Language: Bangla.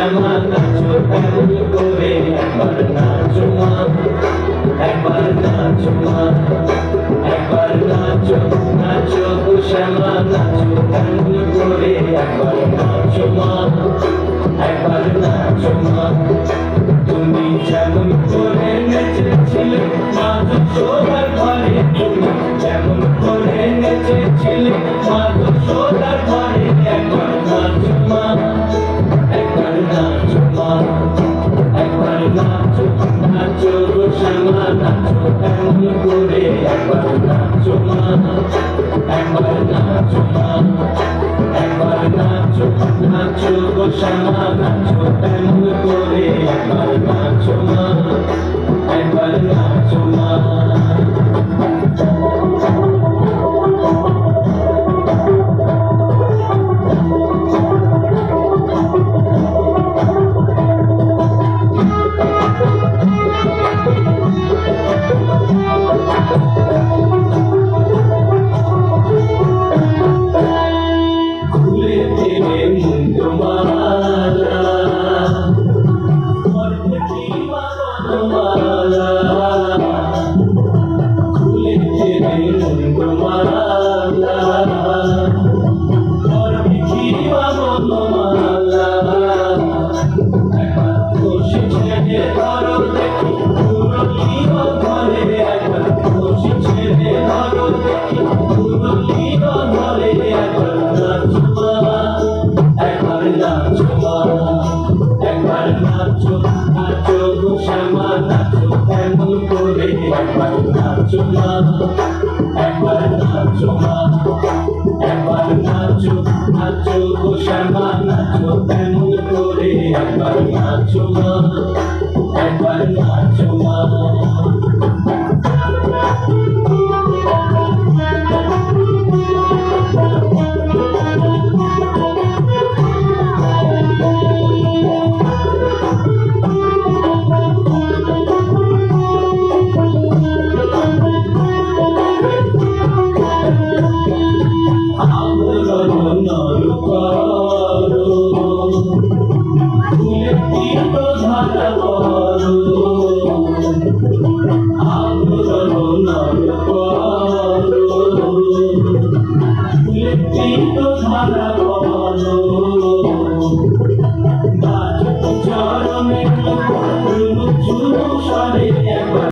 শ্যামা নাচো কেমন করে একবার নাচো মা, একবার নাচো মা, একবার নাচো নাচো গো শ্যামা নাচো কেমন করে একবার নাচো মা, একবার নাচো মা। তুমি যেমন করে নেচেছিলে মা যশোদার ঘরে, তুমি যেমন করে নেচেছিলে মা যশোদার ঘরে একবার নাচো মা, একবার নাচো মা, একবার নাচো নাচো গো শ্যামা নাচো কেমন করে একবার নাচো মা, একবার নাচো মা, একবার নাচো নাচো গো শ্যামা নাচো কেমন করে একবার নাচো মা, একবার নাচো মা। খুলে দেবে মুন্ডমালা, খুলে দেবে মুন্ডমালা, বিধিবা বনমালা। একবার খুশি ছেড়ে ধরো দেখি পুরলিও ঘরে, একবার খুশি ছেড়ে ধরো দেখি পুরলিও ঘরে একবার নাচো মা, একবার নাচো মা, একবার নাচো নাচো গো শ্যামা নাচো কেমন করে একবার নাচো মা, একবার নাচো মা, একবার নাচো নাচো গো শ্যামা নাচো কেমন করে একবার নাচো মা,